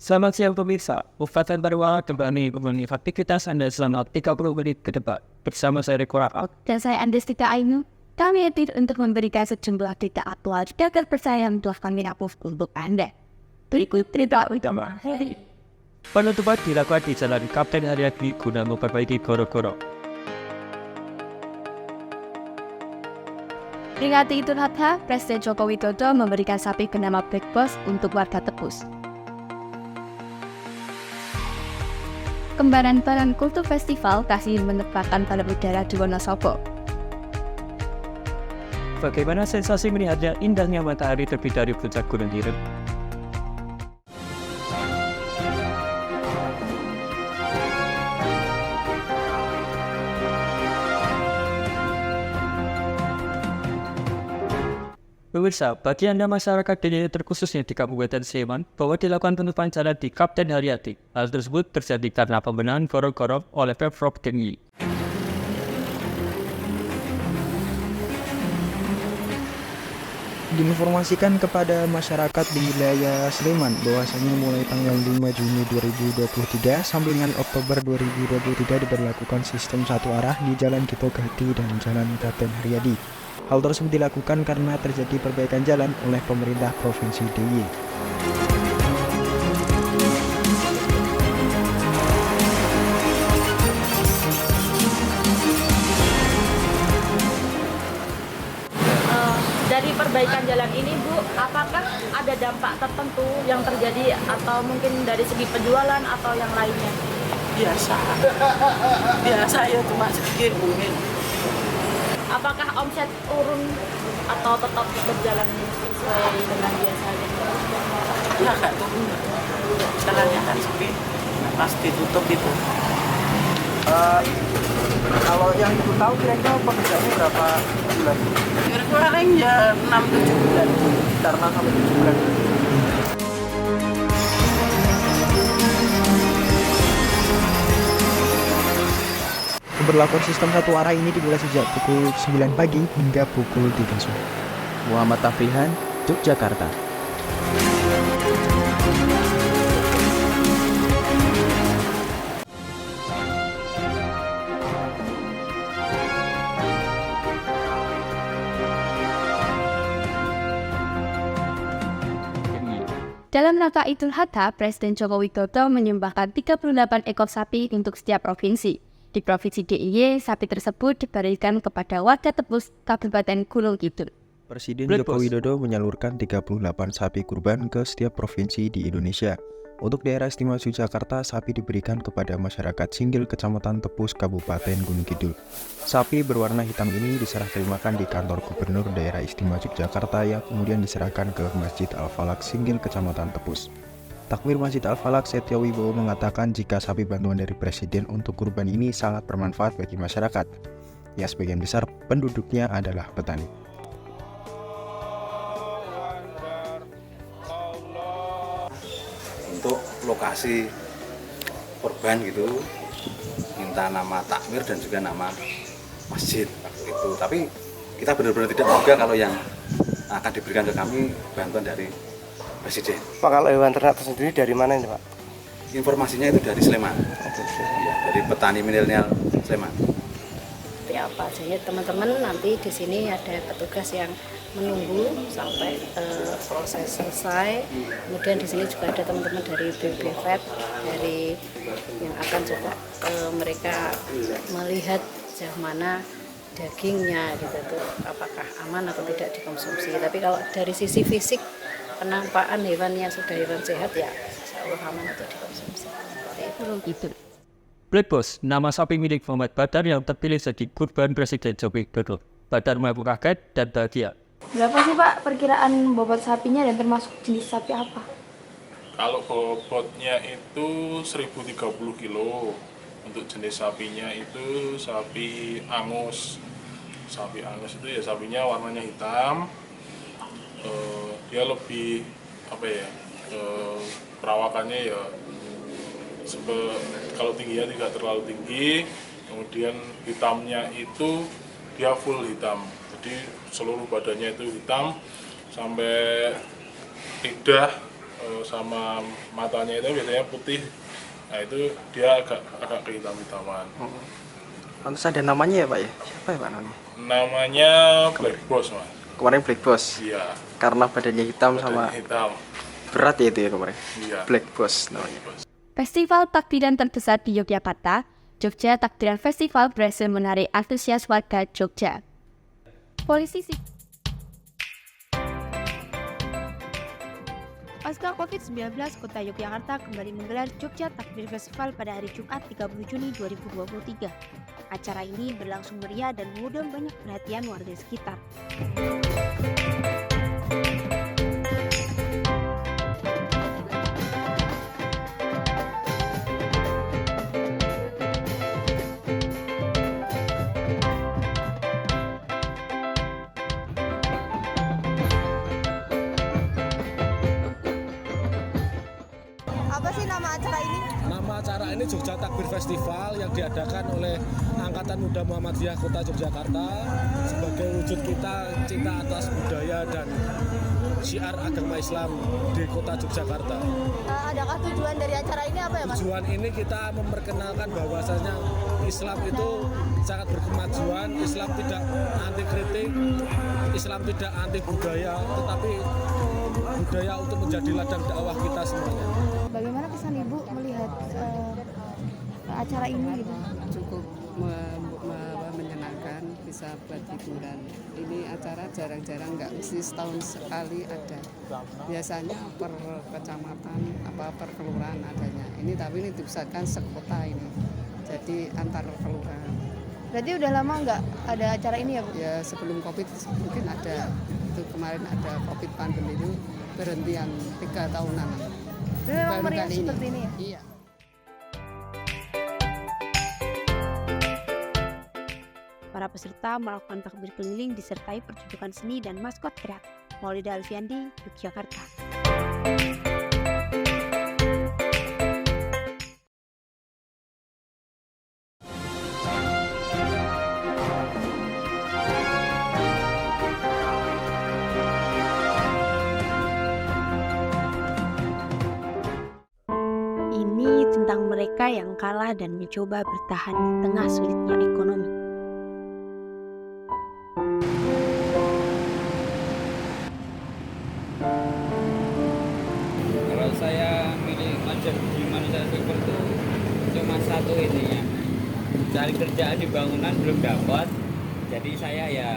Selamat siang pemirsa, Ufatan Barwa kembali memenuhi aktivitas Anda selama 30 menit ke depan. Bersama saya Riko Rafat. Dan saya Andestika Ainu. Kami hadir untuk memberikan sejumlah berita aktual dan terpercaya yang telah kami upload untuk Anda. Berikut berita utama hari. Penutupan dilakukan di Jalan Kapten Haryadi guna memperbaiki gorong-gorong. Peringati Idul Adha, Presiden Joko Widodo memberikan sapi bernama Black Boss untuk warga Tepus. Kembaran Barang Kultur Festival kasih menebakkan balon udara di Wonosobo. Bagaimana sensasi melihatnya indahnya matahari terbit dari puncak Gunung Ireng? Pemirsa, bagi Anda masyarakat Deli terkhususnya di Kabupaten Sleman, bahwa dilakukan penutupan jalan di Kapten Haryadi. Hal tersebut terjadi karena pembenahan gorong-gorong oleh Pemprov DIY. Diinformasikan kepada masyarakat di wilayah Sleman bahwasanya mulai tanggal 5 Juni 2023 sampai dengan Oktober 2023 diberlakukan sistem satu arah di Jalan Kito Gati dan Jalan Kapten Haryadi. Hal tersebut dilakukan karena terjadi perbaikan jalan oleh pemerintah Provinsi DIY. Dari perbaikan jalan ini, Bu, apakah ada dampak tertentu yang terjadi atau mungkin dari segi penjualan atau yang lainnya? Biasa ya, cuma sedikit mungkin. Apakah omset turun atau tetap berjalan sesuai dengan biasanya? Ya nggak turun, jalannya kan sepi, pasti tutup itu. Kalau yang ibu tahu kira-kira pekerjaannya berapa bulan? Kira-kira ya 6-7 bulan, Sekitar 6-7 bulan. Pemberlakuan sistem satu arah ini dimulai sejak pukul 9 pagi hingga pukul 3 sore. Muhammad Tafrihan, Yogyakarta. Dalam rangka Idul Adha, Presiden Joko Widodo menyumbangkan 38 ekor sapi untuk setiap provinsi. Di Provinsi DIY, sapi tersebut diberikan kepada warga Tepus, Kabupaten Gunung Kidul. Presiden Joko Widodo menyalurkan 38 sapi kurban ke setiap provinsi di Indonesia. Untuk daerah istimewa Yogyakarta, sapi diberikan kepada masyarakat Singgil, Kecamatan Tepus, Kabupaten Gunung Kidul. Sapi berwarna hitam ini diserah terimakan di kantor Gubernur Daerah Istimewa Yogyakarta yang kemudian diserahkan ke Masjid Al-Falak Singgil, Kecamatan Tepus. Takmir Masjid Al-Falak Setio Wibowo mengatakan jika sapi bantuan dari Presiden untuk kurban ini sangat bermanfaat bagi masyarakat. Ya, sebagian besar penduduknya adalah petani. Untuk lokasi korban gitu minta nama takmir dan juga nama masjid itu, tapi kita benar-benar tidak menduga kalau yang akan diberikan ke kami bantuan dari Presiden. Pak, kalau hewan ternak sendiri dari mana ini, Pak? Informasinya itu dari Sleman, ya, dari petani milenial Sleman. Ya, apa aja ya teman-teman, nanti di sini ada petugas yang menunggu sampai proses selesai. Kemudian di sini juga ada teman-teman dari BPVET dari yang akan coba mereka melihat sejauh mana dagingnya gitu tuh, apakah aman atau tidak dikonsumsi. Tapi kalau dari sisi fisik penampakan hewan yang sudah hewan sehat ya insya Allah aman untuk dikonsumsi. Itu. Black Boss, nama sapi milik Muhammad Badar yang terpilih jadi kurban Presiden Joko Widodo. Badar mengaku kaget dan bahagia. Berapa sih Pak perkiraan bobot sapinya dan termasuk jenis sapi apa? Kalau bobotnya itu 1030 kilo. Untuk jenis sapinya itu sapi Angus. Sapi Angus itu ya sapinya warnanya hitam. Dia lebih apa ya? Perawakannya ya kalau tingginya tidak terlalu tinggi, kemudian hitamnya itu dia full hitam, jadi seluruh badannya itu hitam sampai lidah sama matanya itu biasanya putih. Nah itu dia agak kehitam-hitaman. Terus ada namanya ya Pak ya? Siapa ya Pak namanya? Namanya Black Boss, Mas. Kemarin Black Boss. Iya. Karena badannya hitam sama Hitam. berat ya itu ya kemarin. Iya. Black Boss namanya. Festival takbiran terbesar di Yogyakarta, Jogja Takbiran Festival berhasil menarik antusias warga Jogja. Pasca COVID-19, Kota Yogyakarta kembali menggelar Jogja Takbir Festival pada hari Jumat 30 Juni 2023. Acara ini berlangsung meriah dan mengundang banyak perhatian warga sekitar. Apa sih nama acara ini? Nama acara ini Jogja Takbir Festival yang diadakan oleh Angkatan Muda Muhammadiyah Kota Yogyakarta sebagai wujud kita cinta atas budaya dan syiar agama Islam di Kota Yogyakarta. Adakah tujuan dari acara ini apa ya Mas? Tujuan ini kita memperkenalkan bahwasanya Islam itu sangat berkemajuan, Islam tidak anti kritik, Islam tidak anti budaya, tetapi budaya untuk menjadi ladang dakwah kita semuanya. Bagaimana kesan Ibu melihat acara ini gitu? Cukup menyenangkan, bisa buat hiburan. Ini acara jarang-jarang, nggak mesti setahun sekali ada. Biasanya per kecamatan, per kelurahan adanya. Ini tapi ini dipusatkan sekota ini, jadi antar kelurahan. Berarti udah lama nggak ada acara ini ya Bu? Ya sebelum COVID mungkin ada, itu kemarin ada COVID pandemi itu berhentian 3 tahunan. Memang Baru meriah kali seperti ini ya? Iya. Para peserta melakukan takbir keliling disertai pertunjukan seni dan maskot kreatif. Maulida Alfiandi, Yogyakarta. Ini tentang mereka yang kalah dan mencoba bertahan di tengah sulitnya ekonomi. Kalau saya milih ngajar di manusia silver itu cuma satu ininya, cari kerjaan di bangunan belum dapat, jadi saya ya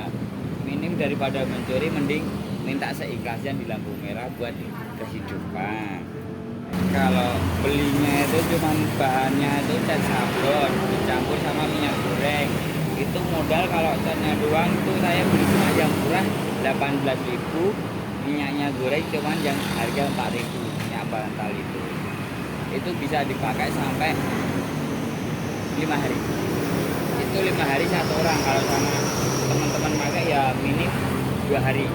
minim daripada mencuri, mending minta seikhlasnya di lampu merah buat kehidupan. Kalau belinya itu cuma bahannya itu cat sablon dicampur sama minyak goreng, itu modal kalau catnya doang itu saya beli cuma yang murah 18.000, minyaknya goreng cuma yang harga 4.000, minyak bantal itu bisa dipakai sampai 5 hari. Itu 5 hari satu orang, kalau sama teman-teman pakai ya minim 2 hari.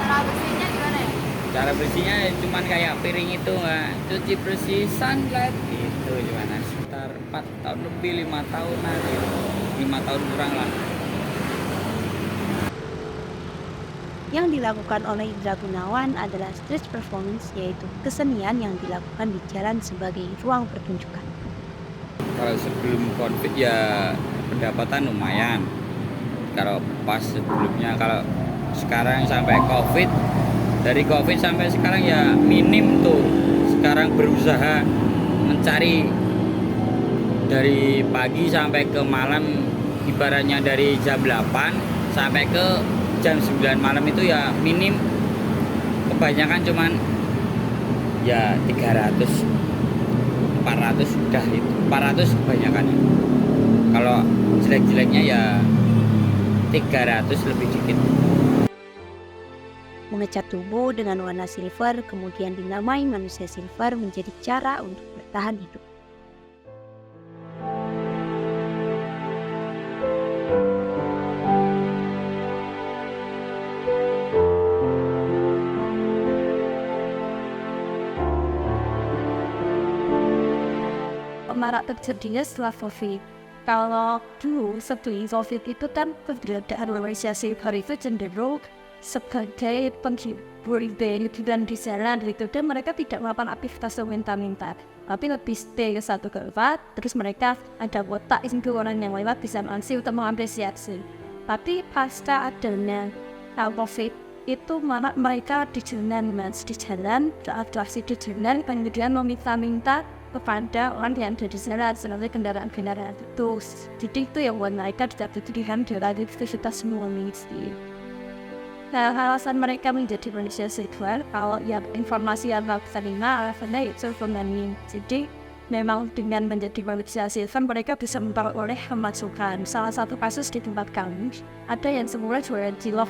Cara bersihnya gimana ya? Cara bersihnya cuma kayak piring itu, nggak cuci bersih sunlight gitu, gimana sekitar 4 tahun lebih, 5 tahunan gitu. 5 tahun kurang lah. Yang dilakukan oleh Indra Gunawan adalah stage performance, yaitu kesenian yang dilakukan di jalan sebagai ruang pertunjukan. Kalau sebelum COVID ya pendapatan lumayan. Kalau pas sebelumnya, kalau sekarang sampai COVID, dari COVID sampai sekarang ya minim tuh. Sekarang berusaha mencari dari pagi sampai ke malam, ibaratnya dari jam 8 sampai ke jam 9 malam itu ya minim, kebanyakan cuman ya 300 400 sudah, itu 400 kebanyakan. Kalau jelek-jeleknya ya 300 lebih dikit. Mengecat tubuh dengan warna silver kemudian dinamai manusia silver menjadi cara untuk bertahan hidup. Marak terjadinya setelah COVID. Kalau dulu sebelum COVID itu kan keberadaan manusia silver itu cenderung sebagai penghibur dan di jalan gitu, dan mereka tidak melakukan aktivitas meminta-minta, tapi lebih stay ke satu tempat. Terus mereka ada kotak itu orang yang lewat bisa mengisi untuk mengapresiasi. Tapi pasca adanya COVID itu malah mereka di jalan atraksi di jalan, kemudian meminta-minta kepada orang yang ada di jalan seperti kendaraan-kendaraan itu. Jadi itu yang buat mereka tidak berpilihan dari aktivitas semua misi. Nah, alasan mereka menjadi manusia silver, kalau ya informasi yang mereka terima alasannya itu ekonomi. Jadi memang dengan menjadi manusia silver mereka bisa memperoleh pemasukan. Salah satu kasus di tempat kami ada yang semula jualan cilok.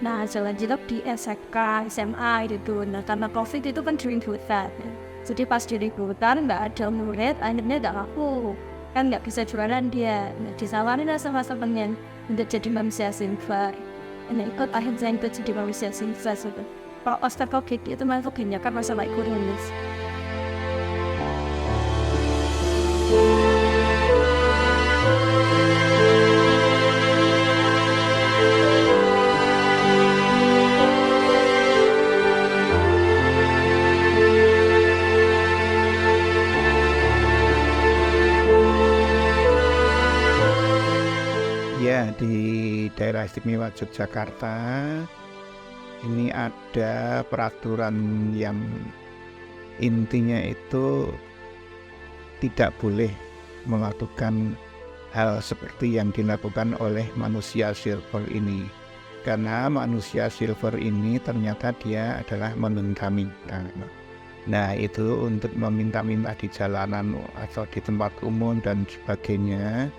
Nah, jualan cilok di SMK, SMA gitu. Nah, karena COVID itu kan ributan. Jadi pas di ributan nggak ada murid, akhirnya nggak laku. Kan nggak bisa jualan dia. Nah, disawarin lah sama temennya untuk jadi manusia silver. Nah, ikut akhirnya itu jadi manusia silver. Kalau Oscar COVID itu masuk kan masalah ekonomis. Ya, di daerah istimewa Yogyakarta ini ada peraturan yang intinya itu tidak boleh melakukan hal seperti yang dilakukan oleh manusia silver ini. Karena manusia silver ini ternyata dia adalah meminta-minta. Nah, itu untuk meminta-minta di jalanan atau di tempat umum dan sebagainya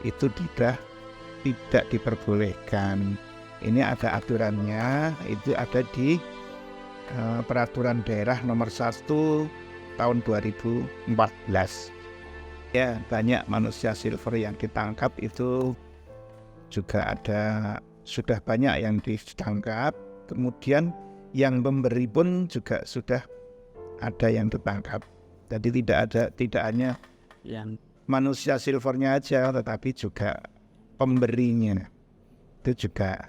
itu tidak diperbolehkan. Ini ada aturannya, itu ada di peraturan daerah nomor 1 tahun 2014. Ya, banyak manusia silver yang ditangkap itu juga sudah banyak yang ditangkap. Kemudian yang memberi pun juga sudah ada yang ditangkap. Jadi tidak hanya yang manusia silvernya aja, tetapi juga pemberinya itu juga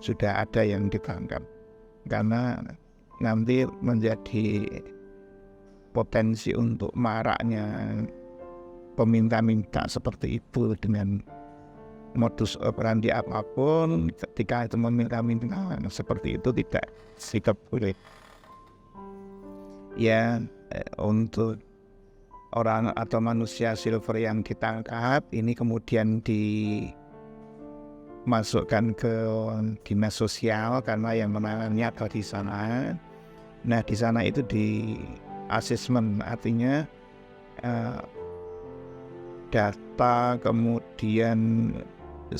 sudah ada yang ditangkap, karena nanti menjadi potensi untuk maraknya peminta-minta seperti itu dengan modus operandi apapun. Ketika itu meminta-minta seperti itu tidak boleh. Ya, untuk orang atau manusia silver yang ditangkap ini kemudian dimasukkan ke dinas sosial karena yang menangannya ada di sana. Nah, di sana itu di asesmen, artinya data kemudian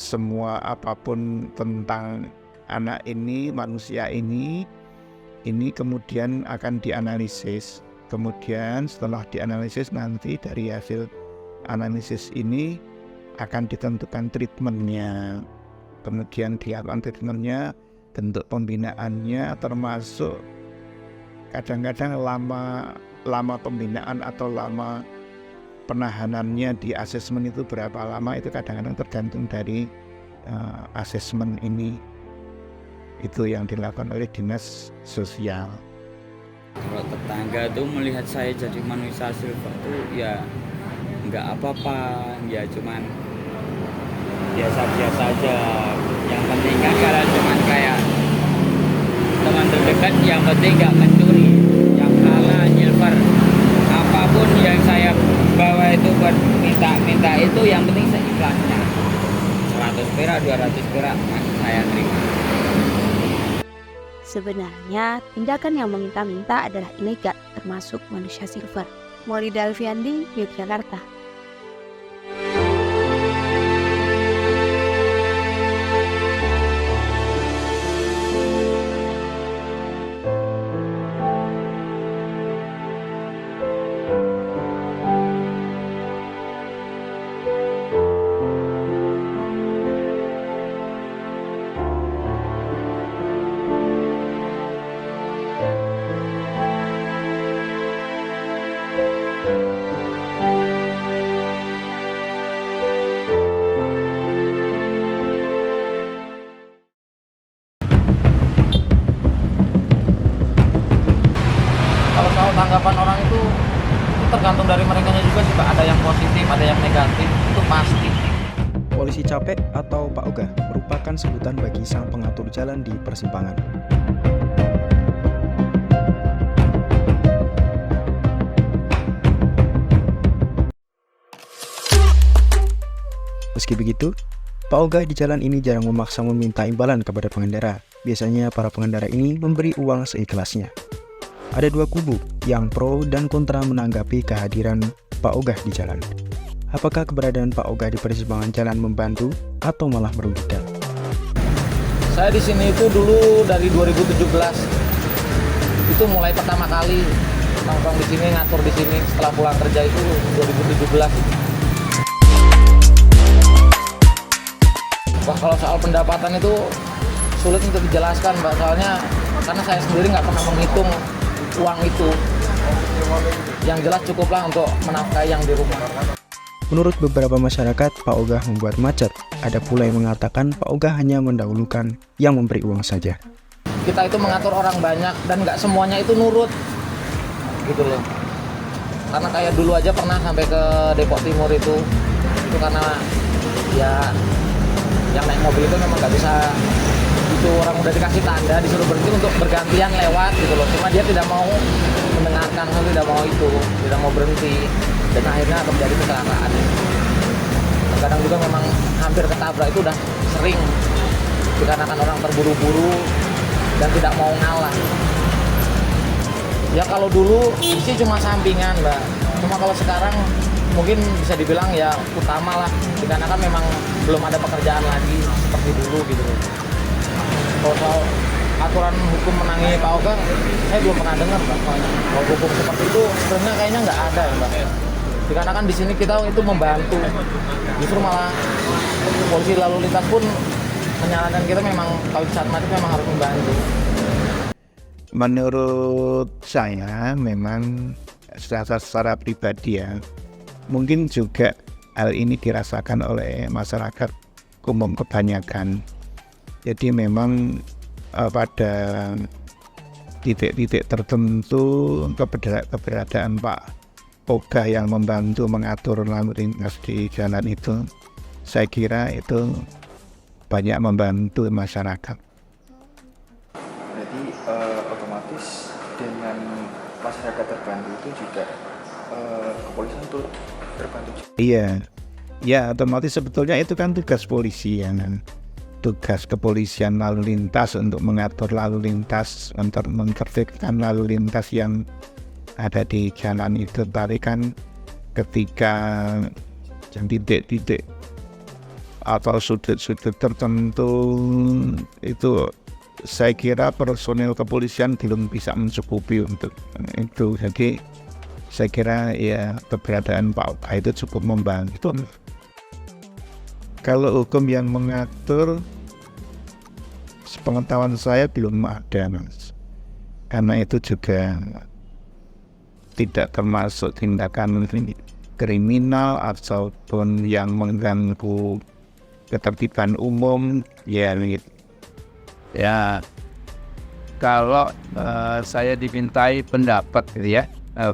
semua apapun tentang anak ini, manusia ini kemudian akan dianalisis. Kemudian setelah dianalisis nanti dari hasil analisis ini akan ditentukan treatmentnya. Kemudian dilakukan treatmentnya, bentuk pembinaannya, termasuk kadang-kadang lama pembinaan atau lama penahanannya di asesmen itu berapa lama, itu kadang-kadang tergantung dari asesmen ini. Itu yang dilakukan oleh dinas sosial. Kalau tetangga tuh melihat saya jadi manusia silver tuh ya nggak apa-apa, ya cuman biasa-biasa aja. Yang penting kan kalau cuman kayak teman terdekat, yang penting nggak mencuri, yang kalah silver. Apapun yang saya bawa itu buat minta itu yang penting seikhlasnya. 100 perak, 200 perak saya terima. Sebenarnya, tindakan yang meminta-minta adalah ilegal, termasuk manusia silver. Maulida Alfiandi, Yogyakarta. tergantung dari mereka juga sih Pak, ada yang positif, ada yang negatif, itu pasti. Polisi capek atau Pak Ogah merupakan sebutan bagi sang pengatur jalan di persimpangan. Meski begitu, Pak Ogah di jalan ini jarang memaksa meminta imbalan kepada pengendara. Biasanya para pengendara ini memberi uang seikhlasnya. Ada dua kubu yang pro dan kontra menanggapi kehadiran Pak Ogah di jalan. Apakah keberadaan Pak Ogah di persimpangan jalan membantu atau malah merugikan? Saya di sini itu dulu dari 2017. Itu mulai pertama kali nongkrong di sini, ngatur di sini setelah pulang kerja itu 2017. Wah, kalau soal pendapatan itu sulit untuk dijelaskan, Mbak. Soalnya karena saya sendiri nggak pernah menghitung uang itu. Yang jelas cukuplah untuk menafkahi yang di rumah. Menurut beberapa masyarakat, Pak Ogah membuat macet. Ada pula yang mengatakan Pak Ogah hanya mendahulukan yang memberi uang saja. Kita itu mengatur orang banyak dan nggak semuanya itu nurut, gitu loh. Karena kayak dulu aja pernah sampai ke Depok Timur itu karena ya yang naik mobil itu memang nggak bisa, itu orang udah dikasih tanda disuruh berhenti untuk bergantian lewat gitu loh. Cuma dia tidak mau mendengarkan, tidak mau itu, tidak mau berhenti. Dan akhirnya terjadi kecelakaan. Kadang juga memang hampir ketabrak itu udah sering dikarenakan orang terburu-buru dan tidak mau ngalah. Ya kalau dulu sih cuma sampingan Mbak, cuma kalau sekarang mungkin bisa dibilang ya utama lah, dikarenakan memang belum ada pekerjaan lagi seperti dulu gitu. Kalau soal aturan hukum menangani Pak Ogah, saya belum pernah dengar Mbak. Kalau hukum seperti itu sebenarnya kayaknya nggak ada ya Mbak. Dikarenakan di sini kita itu membantu, justru malah polisi lalu lintas pun menyarankan kita memang kalau saat mati memang harus membantu. Menurut saya memang secara pribadi ya, mungkin juga hal ini dirasakan oleh masyarakat umum kebanyakan. Jadi memang pada titik-titik tertentu keberadaan Pak Ogah yang membantu mengatur lalu lintas di jalan itu, saya kira itu banyak membantu masyarakat. Jadi otomatis dengan masyarakat terbantu itu juga kepolisian turut terbantu. Iya, ya otomatis sebetulnya itu kan tugas polisi ya kan. Tugas kepolisian lalu lintas untuk mengatur lalu lintas, untuk menertibkan lalu lintas yang ada di jalan itu. Tadi kan ketika titik-titik atau sudut-sudut tertentu itu saya kira personil kepolisian belum bisa mencukupi untuk itu. Jadi saya kira ya keberadaan Pak Ogah itu cukup membantu. Kalau hukum yang mengatur, sepengetahuan saya belum ada Mas. Karena itu juga tidak termasuk tindakan kriminal ataupun yang mengganggu ketertiban umum ya gitu. Ya, kalau saya dimintai pendapat gitu ya,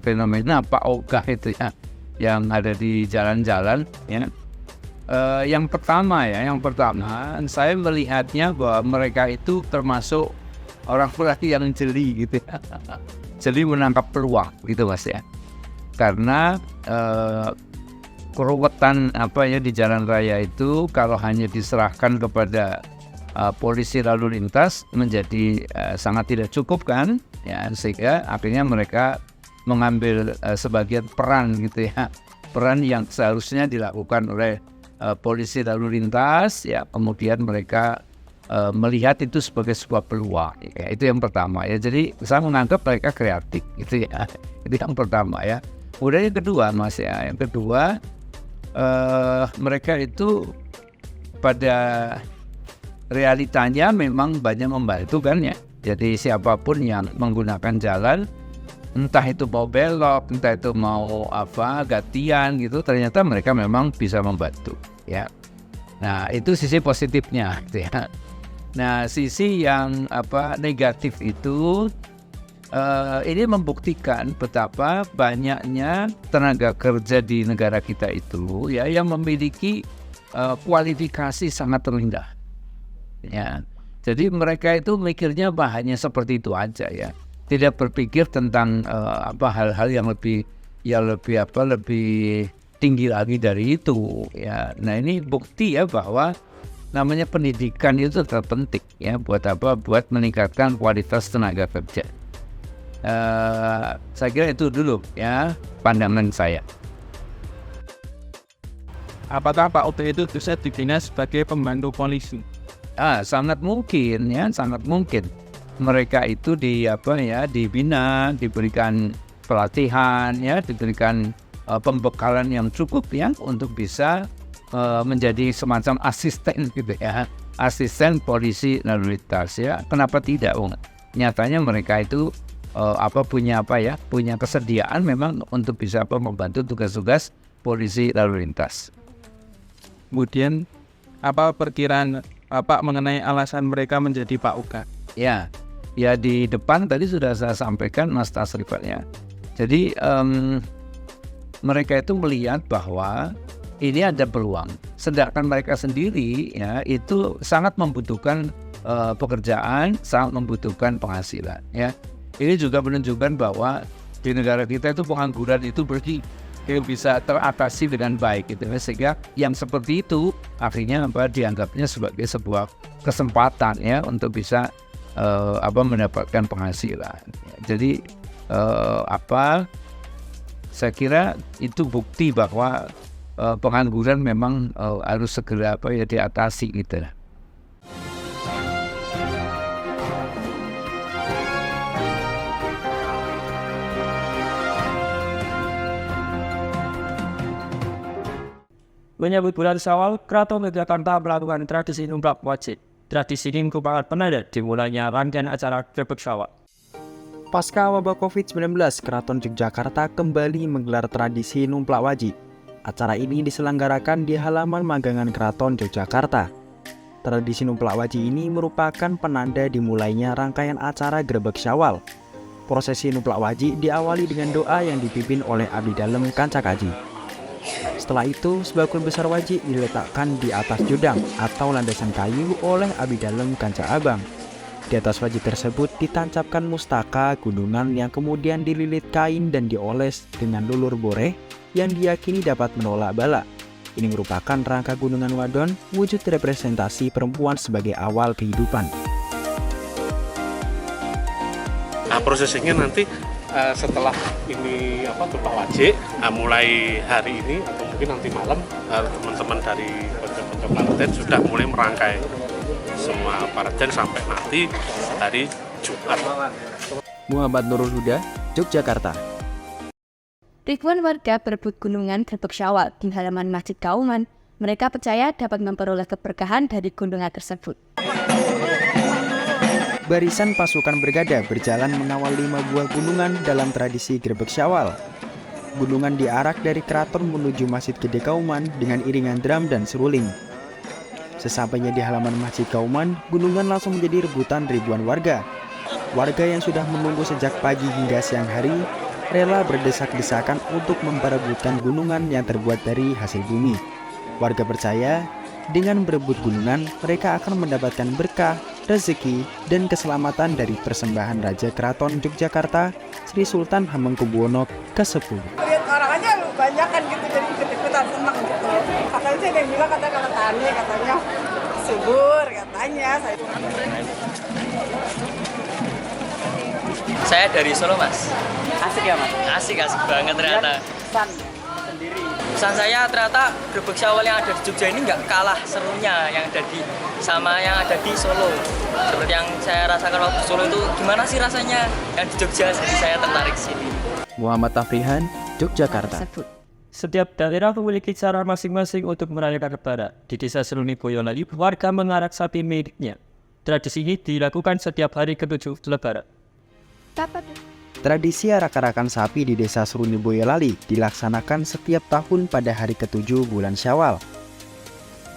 fenomena Pak Ogah itu ya yang ada di jalan-jalan ya. Yang pertama saya melihatnya bahwa mereka itu termasuk orang yang jeli gitu ya. Jeli menangkap peluang gitu Mas ya. Karena keruwetan di jalan raya itu kalau hanya diserahkan kepada polisi lalu lintas menjadi sangat tidak cukup kan ya, sehingga akhirnya mereka mengambil sebagian peran gitu ya, peran yang seharusnya dilakukan oleh polisi lalu lintas ya, kemudian mereka melihat itu sebagai sebuah peluang ya, itu yang pertama ya. Jadi saya menganggap mereka kreatif gitu ya, itu yang pertama ya. Kemudian yang kedua Mas ya, yang kedua mereka itu pada realitanya memang banyak membantu kan ya. Jadi siapapun yang menggunakan jalan, entah itu mau belok, entah itu mau gantian gitu, ternyata mereka memang bisa membantu ya. Nah itu sisi positifnya gitu ya. Nah sisi yang negatif itu ini membuktikan betapa banyaknya tenaga kerja di negara kita itu ya yang memiliki kualifikasi sangat rendah. Ya, jadi mereka itu mikirnya hanya seperti itu aja ya, tidak berpikir tentang hal-hal yang lebih tinggi lagi dari itu ya. Nah ini bukti ya bahwa namanya pendidikan itu terpenting ya buat meningkatkan kualitas tenaga kerja. Saya kira itu dulu ya pandangan saya. Apakah Pak OP itu bisa dibina sebagai pembantu polisi? Sangat mungkin ya, sangat mungkin. Mereka itu dibina, diberikan pelatihan ya, diberikan pembekalan yang cukup ya untuk bisa menjadi semacam asisten gitu ya, asisten polisi lalu lintas ya. Kenapa tidak? Nyatanya mereka itu punya kesediaan memang untuk bisa membantu tugas-tugas polisi lalu lintas. Kemudian apa perkiraan Bapak mengenai alasan mereka menjadi PAUK? Ya di depan tadi sudah saya sampaikan Mas Tasrifat ya. Jadi mereka itu melihat bahwa ini ada peluang, sedangkan mereka sendiri ya itu sangat membutuhkan pekerjaan, sangat membutuhkan penghasilan ya. Ini juga menunjukkan bahwa di negara kita itu pengangguran itu bisa teratasi dengan baik gitu, sehingga yang seperti itu akhirnya dianggapnya sebagai sebuah kesempatan ya untuk bisa mendapatkan penghasilan. Jadi saya kira itu bukti bahwa pengangguran memang harus segera diatasi gitu. Menyambut bulan Syawal, Keraton Yogyakarta melakukan tradisi numplak wajib. Tradisi ini merupakan penanda dimulainya rangkaian acara Grebek Syawal. Pasca wabah COVID-19, Keraton Yogyakarta kembali menggelar tradisi numplak wajib. Acara ini diselenggarakan di halaman Magangan Keraton Yogyakarta. Tradisi numplak wajib ini merupakan penanda dimulainya rangkaian acara Grebek Syawal. Prosesi numplak wajib diawali dengan doa yang dipimpin oleh abdi dalem Kanca Kaji. Setelah itu, sebakul besar wajib diletakkan di atas judang atau landasan kayu oleh abdi dalem Kanca Abang. Di atas wajib tersebut ditancapkan mustaka gunungan yang kemudian dililit kain dan dioles dengan lulur boreh yang diyakini dapat menolak bala. Ini merupakan rangka gunungan wadon, wujud representasi perempuan sebagai awal kehidupan. Nah, prosesnya nanti setelah ini numplak wajib, mulai hari ini atau mungkin nanti malam teman-teman dari pojok-pojok Klaten sudah mulai merangkai semua paraden sampai nanti hari Jumat. Muhammad Nurul Huda, Yogyakarta. Ribuan warga berebut gunungan Grebek Syawal di halaman Masjid Kauman. Mereka percaya dapat memperoleh keberkahan dari gunungan tersebut. Barisan pasukan bergada berjalan mengawal 5 buah gunungan dalam tradisi Grebek Syawal. Gunungan diarak dari keraton menuju Masjid Gede Kauman dengan iringan drum dan seruling. Sesampainya di halaman Masjid Kauman, gunungan langsung menjadi rebutan ribuan warga. Warga yang sudah menunggu sejak pagi hingga siang hari, rela berdesak-desakan untuk memperebutkan gunungan yang terbuat dari hasil bumi. Warga percaya, dengan berebut gunungan, mereka akan mendapatkan berkah, rezeki, dan keselamatan dari persembahan Raja Keraton Yogyakarta, Sri Sultan Hamengkubuwono ke-10. Lihat orang aja lu banyak kan gitu, jadi ikut-ikutan senang gitu. Katanya sih ada yang bilang katanya subur katanya. Saya dari Solo, Mas. Asik ya, Mas? Asik banget ternyata. Pesan saya ternyata Grebek Syawal yang ada di Jogja ini nggak kalah serunya yang ada di Solo. Seperti yang saya rasakan waktu di Solo itu gimana sih rasanya yang di Jogja, jadi saya tertarik sini. Muhammad Tafrihan, Yogyakarta. Setiap daerah memiliki cara masing-masing untuk merayakan Lebaran. Di Desa Seruni Boyolali, warga mengarak sapi miliknya. Tradisi ini dilakukan setiap hari ke-7 Lebaran. Tradisi arak-arakan sapi di Desa Seruni Boyolali dilaksanakan setiap tahun pada hari ke-7 bulan Syawal.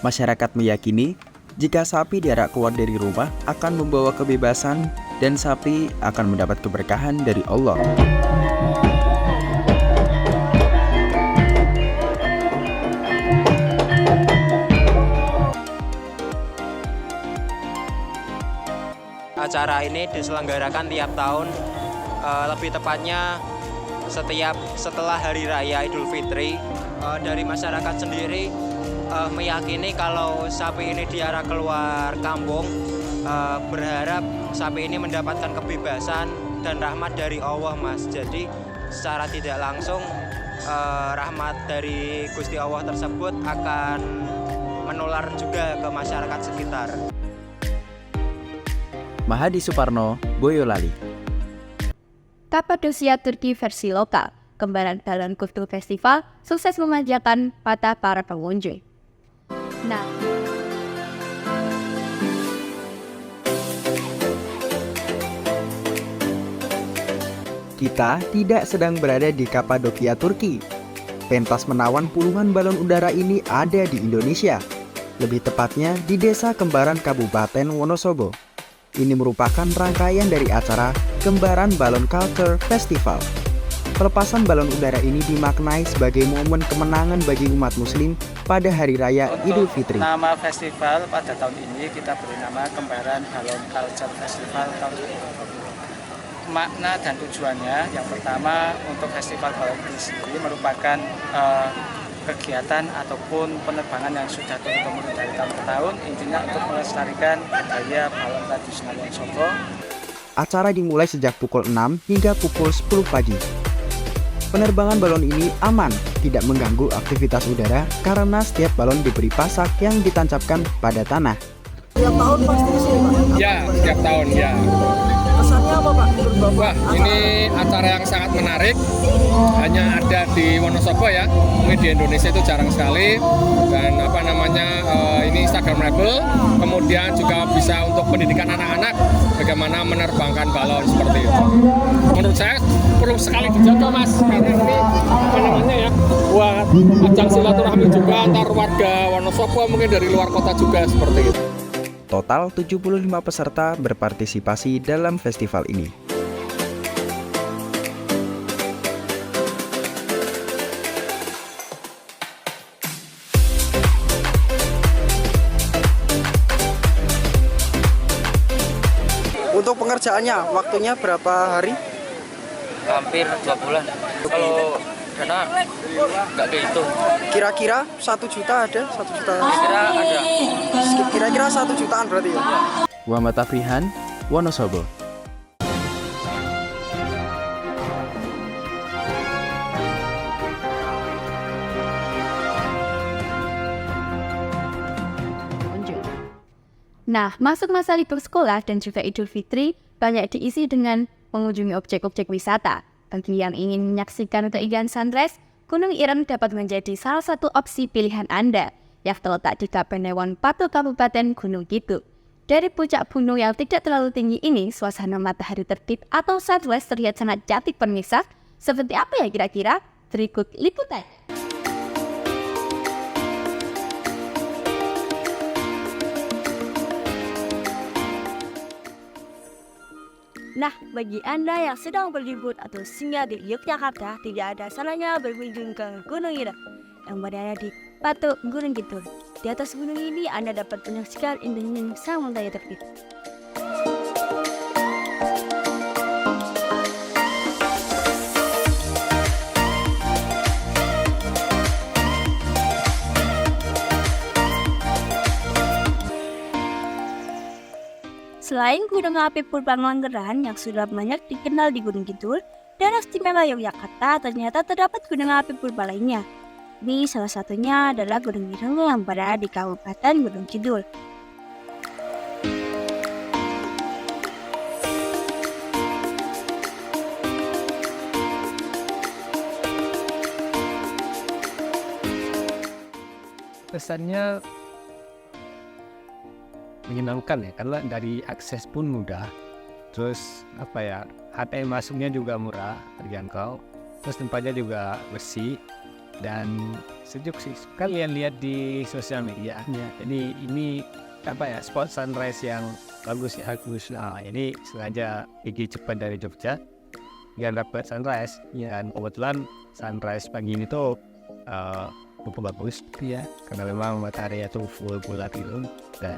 Masyarakat meyakini, jika sapi diarak keluar dari rumah akan membawa kebebasan, dan sapi akan mendapat keberkahan dari Allah. Acara ini diselenggarakan tiap tahun, lebih tepatnya setelah Hari Raya Idul Fitri. Dari masyarakat sendiri meyakini kalau sapi ini diarah keluar kampung, berharap sapi ini mendapatkan kebebasan dan rahmat dari Allah, Mas. Jadi secara tidak langsung rahmat dari Gusti Allah tersebut akan menular juga ke masyarakat sekitar. Mahadi Suparno, Boyolali. Kapadosia Turki versi lokal, kembaran balon Kultur Festival sukses memanjakan mata para pengunjung. Nah, kita tidak sedang berada di Kapadokia, Turki. Pentas menawan puluhan balon udara ini ada di Indonesia, lebih tepatnya di Desa Kembaran Kabupaten Wonosobo. Ini merupakan rangkaian dari acara Kembaran Balon Culture Festival. Pelepasan balon udara ini dimaknai sebagai momen kemenangan bagi umat muslim pada Hari Raya Idul Fitri. Nama festival pada tahun ini kita beri nama Kembaran Balon Culture Festival tahun 2020. Makna dan tujuannya, yang pertama untuk festival balon ini sendiri merupakan kegiatan ataupun penerbangan yang sudah turun-temurun dari tahun ke tahun, intinya untuk melestarikan budaya balon tradisional Wonosobo. Acara dimulai sejak pukul 6 hingga pukul 10 pagi. Penerbangan balon ini aman, tidak mengganggu aktivitas udara karena setiap balon diberi pasak yang ditancapkan pada tanah. Tiap tahun pasti sih, Pak? Ya, setiap tahun ya. Kesannya apa, Pak? Wah, ini acara yang sangat menarik. Hanya ada di Wonosobo ya. Mungkin di Indonesia itu jarang sekali. Dan ini Instagramable. Kemudian juga bisa untuk pendidikan anak-anak bagaimana menerbangkan balon seperti itu. Menurut saya perlu sekali dijaga, Mas. Karena ini buat ajang silaturahmi juga antar warga Wonosobo, mungkin dari luar kota juga seperti itu. Total 75 peserta berpartisipasi dalam festival ini. Untuk pengerjaannya, waktunya berapa hari? Hampir 2 bulan. Kalau dana nggak kehitung. Kira-kira 1 juta ada? 1 juta? Kira-kira ada. Kira-kira 1 jutaan berarti ya? Muhammad Afrihan, Wonosobo. nah, masuk masa libur sekolah dan juga Idul Fitri banyak diisi dengan mengunjungi objek-objek wisata. Bagi yang ingin menyaksikan keindahan sunrise, Gunung Ireng dapat menjadi salah satu opsi pilihan Anda yang terletak di Kapanewon Patu Kabupaten Gunung Kidul. Dari puncak gunung yang tidak terlalu tinggi ini, suasana matahari terbit atau sunrise terlihat sangat cantik pemirsa. Seperti apa ya kira-kira? Berikut liputan. Nah, bagi Anda yang sedang berlibur atau singgah di Yogyakarta, tidak ada salahnya berkunjung ke Gunung Ireng yang berada di Patu Gunung Kidul. Di atas gunung ini Anda dapat menyaksikan indahnya samudera terbit. Selain Gunung Api Purbanglangeran yang sudah banyak dikenal di Gunung Kidul, Daerah Istimewa Yogyakarta ternyata terdapat gunung api purba lainnya. Ini salah satunya adalah Gunung Ireng yang berada di Kabupaten Gunung Kidul. Kesannya menyenangkan ya, karena dari akses pun mudah, terus HTM masuknya juga murah, terjangkau, terus tempatnya juga bersih dan sejuk sih. Kalian lihat di sosial media, jadi ini spot sunrise yang bagus. Nah, ini sengaja pergi cepat dari Jogja biar dapat sunrise. Dan kebetulan sunrise pagi ini tuh cukup bagus ya, karena memang matahari itu full bulat gitu, dan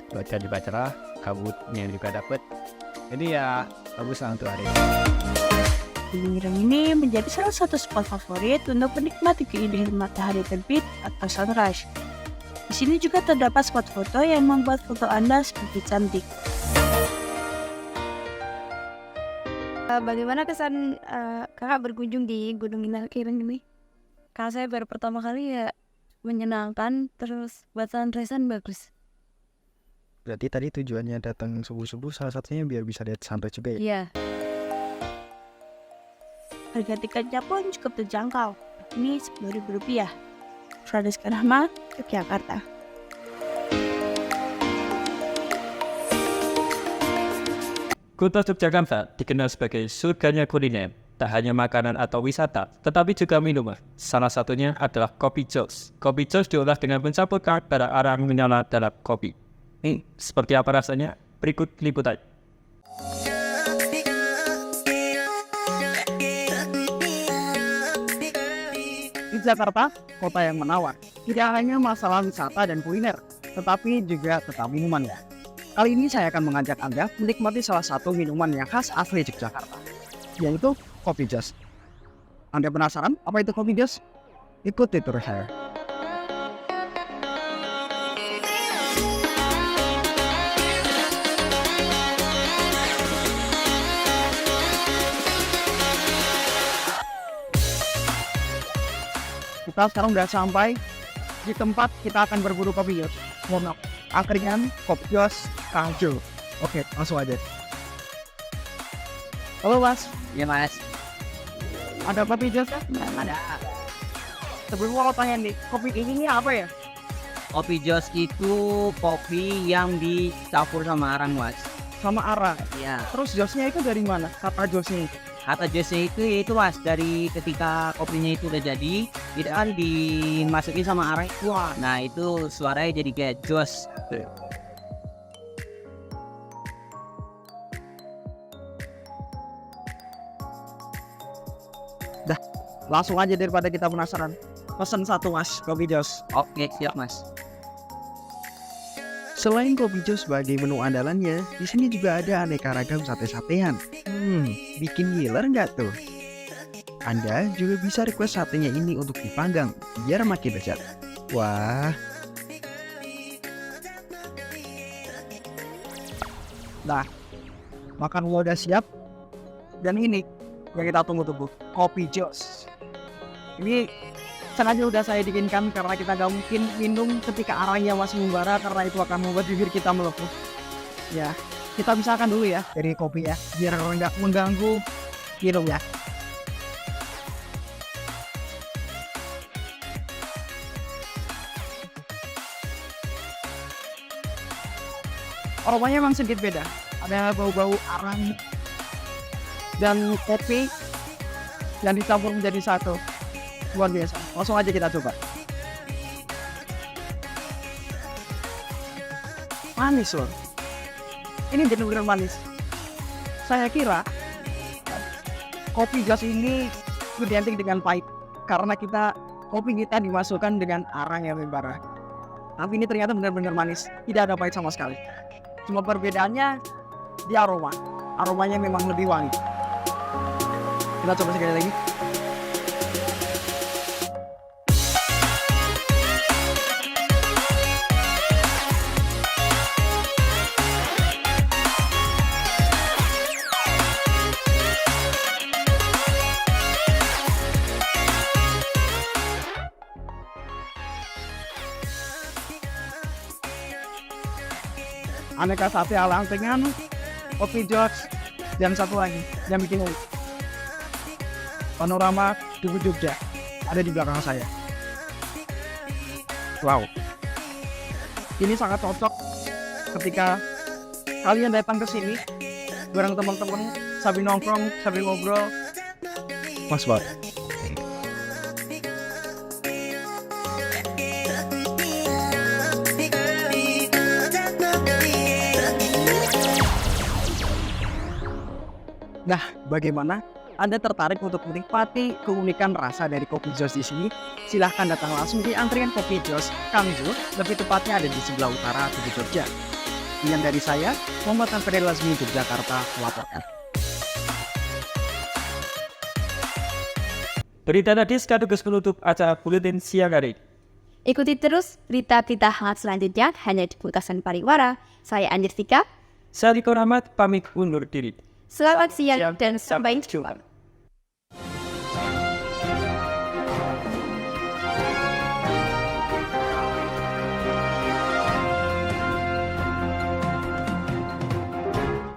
cuaca juga cerah, kabutnya juga dapat. Jadi ya bagus lah untuk hari ini. Gunung Ireng ini menjadi salah satu spot favorit untuk menikmati keindahan matahari terbit atau sunrise. Di sini juga terdapat spot foto yang membuat foto Anda semakin cantik. Bagaimana kesan kakak berkunjung di Gunung Ireng ini? Kalau saya baru pertama kali ya menyenangkan, terus buat sunrise-an bagus. Berarti tadi tujuannya datang subuh-subuh salah satunya biar bisa lihat sunrise juga ya? Iya. Harga tiketnya pun cukup terjangkau, ini Rp10.000. Fradeska Rahma, Yogyakarta. Kota Yogyakarta dikenal sebagai surganya kuliner. Tak hanya makanan atau wisata, tetapi juga minuman. Salah satunya adalah kopi jos. Kopi jos diolah dengan mencampurkan bara arang menyala dalam kopi. Seperti apa rasanya? Berikut liputan. Jakarta, kota yang menawan. Tidak hanya masalah wisata dan kuliner, tetapi juga tentang minuman ya. Kali ini saya akan mengajak Anda menikmati salah satu minuman yang khas asli Yogyakarta, yaitu kopi jos. Anda penasaran apa itu kopi jos? Ikuti tur saya. Kita sekarang sudah sampai di tempat kita akan berburu kopi jos. Angkringan kopi jos Kangjo. Oke, langsung aja. Halo Mas. Iya Mas. Ada kopi jos kan? Ada. Sebelumnya aku tanya nih, kopi ini apa ya? Kopi jos itu kopi yang dicampur sama arang Mas. Sama arang? Iya. Terus josnya itu dari mana? Kata josnya itu? Kata josnya itu Mas, dari ketika kopinya itu udah jadi, itu kan dimasukin sama arang. Wah. Nah itu suaranya jadi kayak jos. Dah, langsung aja daripada kita penasaran. Pesan satu Mas, kopi jos. Oke, siap Mas. Selain kopi jos sebagai menu andalannya, di sini juga ada aneka ragam sate-satean. Bikin ngiler nggak tuh? Anda juga bisa request satenya ini untuk dipanggang, biar makin lezat. Wah. Nah, makan udah siap. Dan ini yang kita tunggu-tunggu, kopi jos. Ini sengaja udah saya dinginkan karena kita gak mungkin minum ketika arangnya masih membara, karena itu akan membuat bibir kita melepuh. Ya, kita misalkan dulu ya dari kopi ya, biar nggak mengganggu minum ya. Aromanya memang sedikit beda, ada bau-bau arang dan kopi yang dicampur menjadi satu. Luar biasa. Langsung aja kita coba. Manis loh. Ini benar-benar manis. Saya kira kopi jos ini identik dengan pahit karena kopi kita dimasukkan dengan arang yang membara. Tapi ini ternyata benar-benar manis. Tidak ada pahit sama sekali. Cuma perbedaannya di aroma. Aromanya memang lebih wangi. Kita coba sekali lagi. Aneka sate ala angkringan, kopi jos, dan satu lagi yang bikin unik. Panorama Tugu Jogja ada di belakang saya. Wow, ini sangat cocok ketika kalian datang ke sini bareng teman-teman sambil nongkrong, sambil ngobrol. Pas banget. Nah, bagaimana? Anda tertarik untuk menikmati keunikan rasa dari Kopi Jos di sini? Silahkan datang langsung di antrian Kopi Jos Kangjo, lebih tepatnya ada di sebelah utara Tugu Jogja. Sekian dari saya, Muhammad Anferi Lazmi, Yogyakarta, melaporkan. Berita tadi sekaligus menutup acara Buletin Siang hari. Ikuti terus berita-berita hangat selanjutnya hanya di Pulkasan Pariwara. Saya Anjir Tika. Saya Riko Rahmat, pamit undur diri. Selamat siang dan sampai jumpa.